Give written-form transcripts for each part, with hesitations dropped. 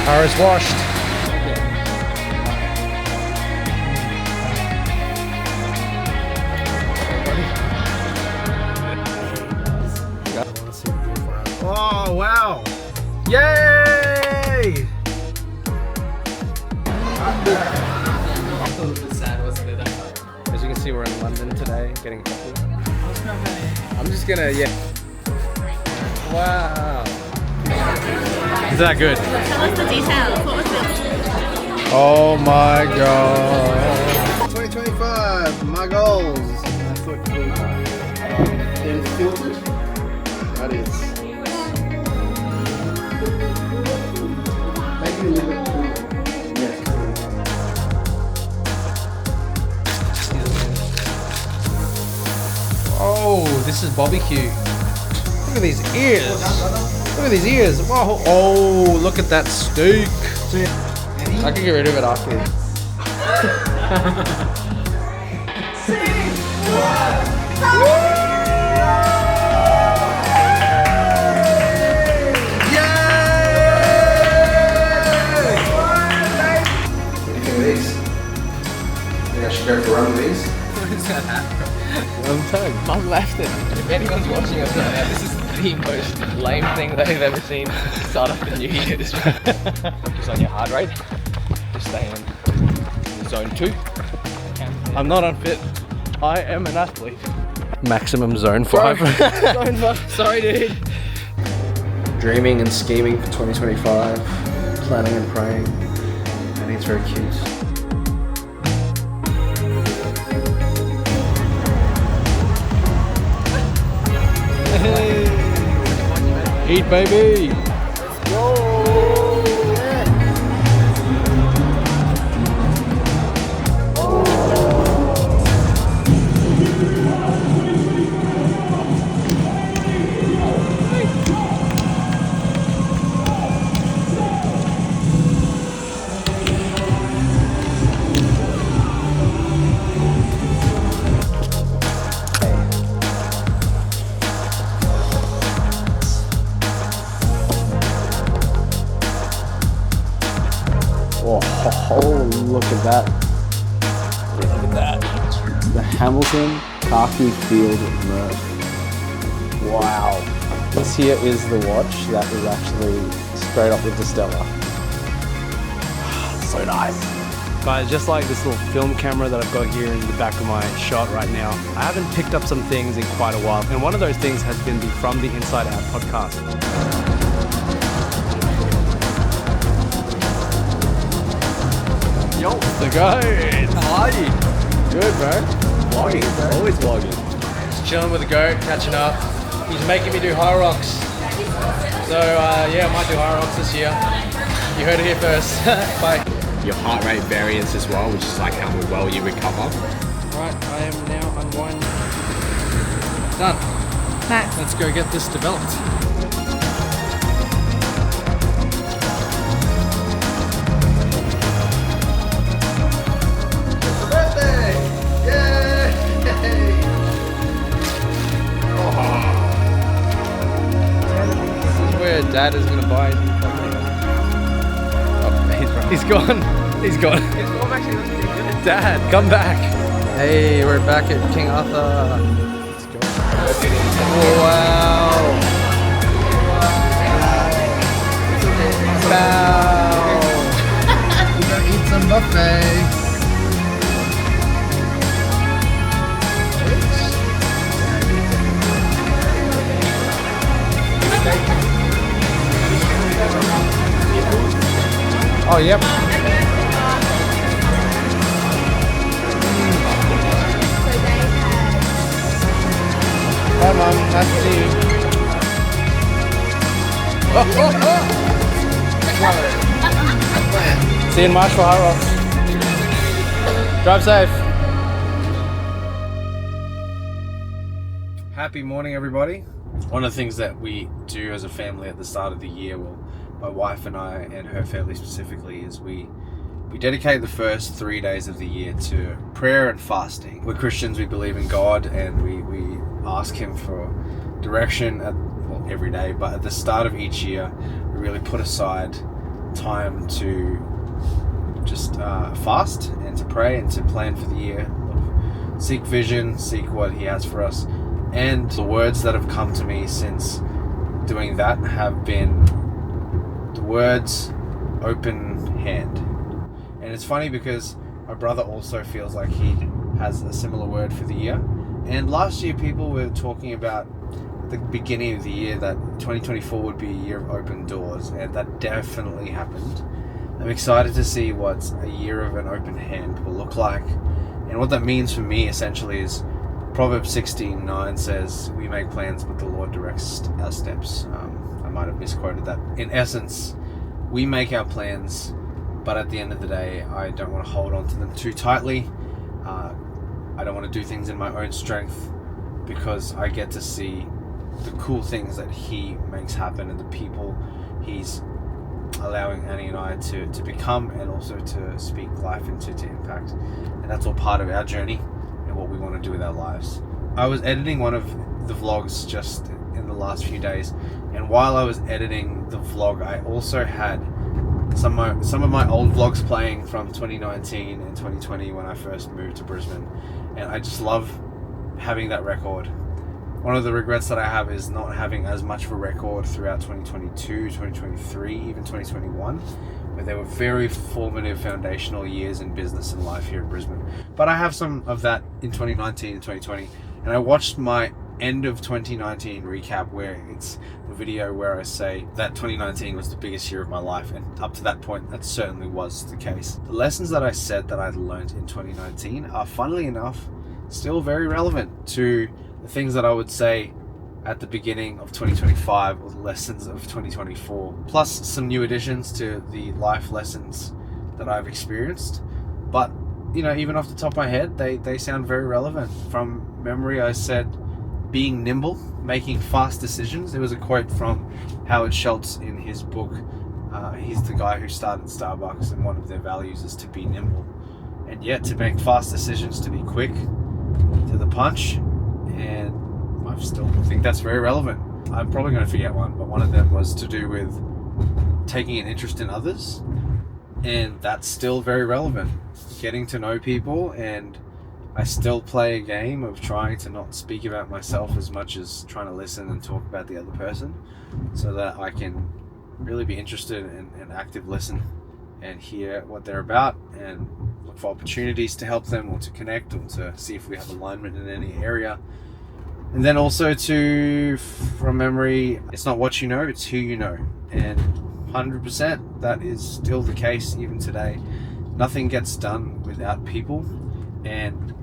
Car is washed. Oh wow! Yay! As you can see, we're in London today, getting coffee. I'm just gonna, Wow. Is that good? Tell us the details. What was it? Oh my god. 2025, my goals. I thought then filtered. That is. Maybe a little bit cooler. Yes. Oh, this is barbecue. Look at these ears. Look at these ears. Wow. Oh, look at that steak. I can get rid of it afterwards. Go for a run with these. What is that hat? I've left it. If anyone's watching us right now, this is the most lame thing they've ever seen. Start off the new year. Just focus on your heart rate. Just stay in zone 2. I'm not unfit. I am an athlete. Maximum zone 5. Zone 5. Sorry, dude. Dreaming and scheming for 2025. Planning and praying. And he's very cute. Eat, baby! Let's go! Oh, look at that. Look at that. The Hamilton Khaki Field Murph. Wow. This here is the watch that is actually straight off Interstellar. So nice. Guys, just like this little film camera that I've got here in the back of my shot right now, I haven't picked up some things in quite a while. And one of those things has been the From the Inside Out podcast. Yo, the guys. How are you? Good, bro. Vlogging, bro. Always vlogging. Just chilling with the goat, catching up. He's making me do high rocks. So, yeah, I might do high rocks this year. You heard it here first. Bye. Your heart rate variance as well, which is like how well you recover. Right, I am now unwinding. Done. Max. Let's go get this developed. Dad is gonna buy his new property. Oh, he's gone. He's gone. Dad, come back. Hey, we're back at King Arthur. Let's go. Wow. Wow. We're gonna eat some buffet. Oh, yep. Bye, Mom. Nice to see you. See you in March for High Rocks. Drive safe. Happy morning, everybody. One of the things that we do as a family at the start of the year, well, my wife and I, and her family specifically, is we dedicate the first 3 days of the year to prayer and fasting. We're Christians, we believe in God, and we ask Him for direction every day, but at the start of each year, we really put aside time to just fast and to pray and to plan for the year. Seek vision, seek what He has for us. And the words that have come to me since doing that have been the words open hand. And it's funny because my brother also feels like he has a similar word for the year. And last year people were talking about at the beginning of the year that 2024 would be a year of open doors, and that definitely happened. I'm excited to see what a year of an open hand will look like. And what that means for me essentially is Proverbs 16:9 says, we make plans, but the Lord directs our steps. I might have misquoted that. In essence, we make our plans, but at the end of the day, I don't want to hold on to them too tightly. I don't want to do things in my own strength, because I get to see the cool things that He makes happen and the people He's allowing Annie and I to become, and also to speak life into, to impact. And that's all part of our journey and what we want to do with our lives. I was editing one of the vlogs just in the last few days, and while I was editing the vlog, I also had some of my old vlogs playing from 2019 and 2020 when I first moved to Brisbane, and I just love having that record. One of the regrets that I have is not having as much of a record throughout 2022, 2023, even 2021, where they were very formative, foundational years in business and life here in Brisbane. But I have some of that in 2019 and 2020, and I watched my end of 2019 recap, where it's the video where I say that 2019 was the biggest year of my life, and up to that point that certainly was the case. The lessons that I said that I'd learned in 2019 are, funnily enough, still very relevant to the things that I would say at the beginning of 2025, or the lessons of 2024, plus some new additions to the life lessons that I've experienced. But you know, even off the top of my head, they sound very relevant. From memory, I said being nimble, making fast decisions. There was a quote from Howard Schultz in his book. He's the guy who started Starbucks, and one of their values is to be nimble, and yet to make fast decisions, to be quick to the punch. And I still think that's very relevant. I'm probably going to forget one, but one of them was to do with taking an interest in others, and that's still very relevant. Getting to know people, and I still play a game of trying to not speak about myself as much as trying to listen and talk about the other person, so that I can really be interested in active listen and hear what they're about, and look for opportunities to help them, or to connect, or to see if we have alignment in any area. And then also from memory, it's not what you know, it's who you know. And 100% that is still the case even today. Nothing gets done without people, and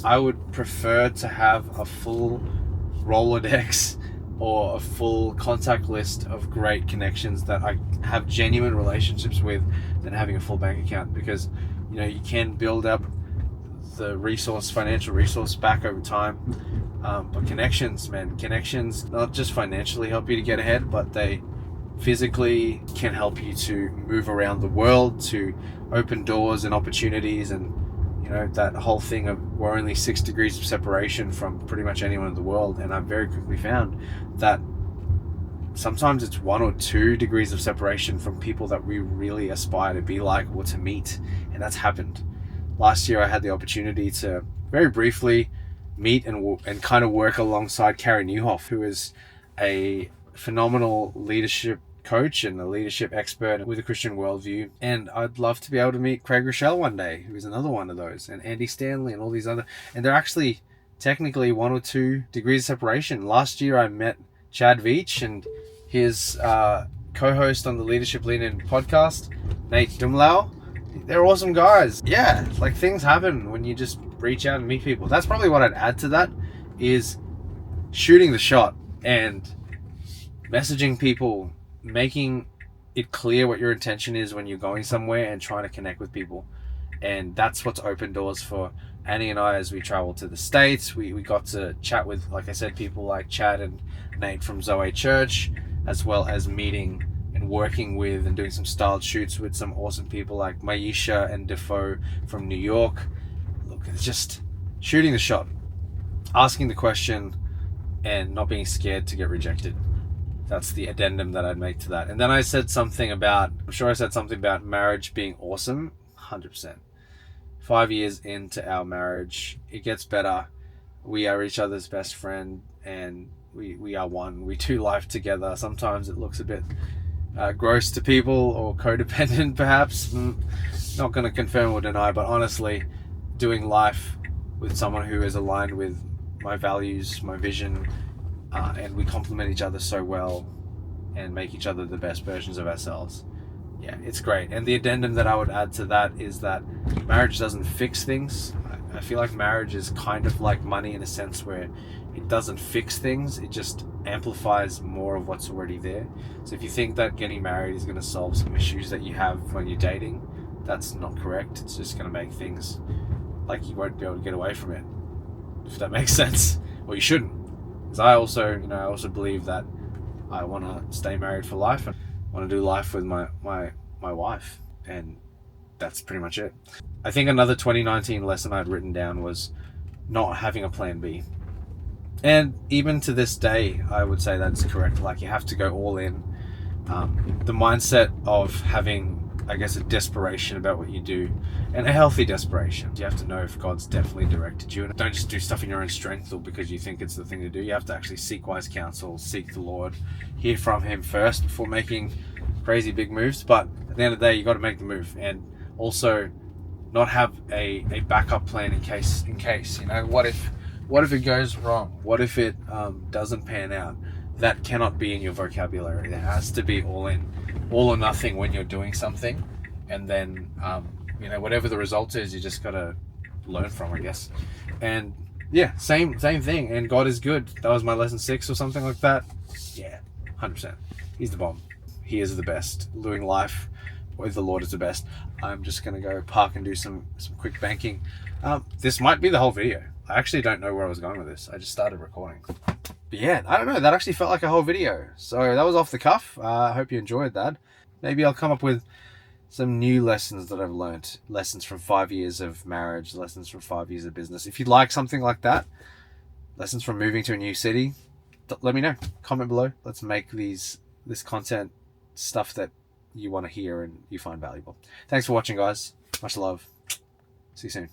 I would prefer to have a full Rolodex or a full contact list of great connections that I have genuine relationships with than having a full bank account, because you know, you can build up the financial resource back over time, but connections not just financially help you to get ahead, but they physically can help you to move around the world, to open doors and opportunities. And you know, that whole thing of we're only 6 degrees of separation from pretty much anyone in the world, and I've very quickly found that sometimes it's 1 or 2 degrees of separation from people that we really aspire to be like, or to meet. And that's happened. Last year I had the opportunity to very briefly meet and kind of work alongside Carey Nieuwhof, who is a phenomenal leadership coach and a leadership expert with a Christian worldview. And I'd love to be able to meet Craig Rochelle one day, who is another one of those, and Andy Stanley and all these other, and they're actually technically 1 or 2 degrees of separation. Last year I met Chad Veach and his co-host on the Leadership Lean In podcast, Nate Dumlau. They're awesome guys. Yeah, like, things happen when you just reach out and meet people. That's probably what I'd add to that, is shooting the shot and messaging people, making it clear what your intention is when you're going somewhere, and trying to connect with people. And that's what's opened doors for Annie and I as we traveled to the States. We got to chat with, like I said, people like Chad and Nate from Zoe Church, as well as meeting and working with and doing some styled shoots with some awesome people like Maisha and Defoe from New York. Look, it's just shooting the shot, asking the question, and not being scared to get rejected. That's the addendum that I'd make to that. And then I said something about, I'm sure I said something about marriage being awesome. 100%. 5 years into our marriage, it gets better. We are each other's best friend, and we are one. We do life together. Sometimes it looks a bit gross to people, or codependent perhaps. Not going to confirm or deny, but honestly, doing life with someone who is aligned with my values, my vision, and we complement each other so well and make each other the best versions of ourselves. Yeah, it's great. And the addendum that I would add to that is that marriage doesn't fix things. I feel like marriage is kind of like money in a sense where it doesn't fix things, it just amplifies more of what's already there. So if you think that getting married is going to solve some issues that you have when you're dating, that's not correct. It's just going to make things like you won't be able to get away from it, if that makes sense. Well, you shouldn't. Because I also believe that I want to stay married for life and want to do life with my wife, and that's pretty much it. I think another 2019 lesson I'd written down was not having a plan B. And even to this day, I would say that's correct. Like, you have to go all in. The mindset of having, I guess, a desperation about what you do, and a healthy desperation. You have to know if God's definitely directed you, and don't just do stuff in your own strength or because you think it's the thing to do. You have to actually seek wise counsel, seek the Lord, hear from Him first before making crazy big moves. But at the end of the day, you got to make the move, and also not have a backup plan in case. You know, what if it goes wrong? What if it doesn't pan out? That cannot be in your vocabulary. There has to be all in, all or nothing when you're doing something, and then you know, whatever the result is, you just gotta learn from, I guess. And yeah, same thing. And God is good. That was my lesson 6 or something like that. Yeah, 100%. He's the bomb. He is the best. Doing life with the Lord is the best. I'm just gonna go park and do some quick banking. This might be the whole video. I actually don't know where I was going with this. I just started recording. But yeah, I don't know. That actually felt like a whole video. So that was off the cuff. I hope you enjoyed that. Maybe I'll come up with some new lessons that I've learned. Lessons from 5 years of marriage. Lessons from 5 years of business. If you'd like something like that, lessons from moving to a new city, let me know. Comment below. Let's make this content stuff that you want to hear and you find valuable. Thanks for watching, guys. Much love. See you soon.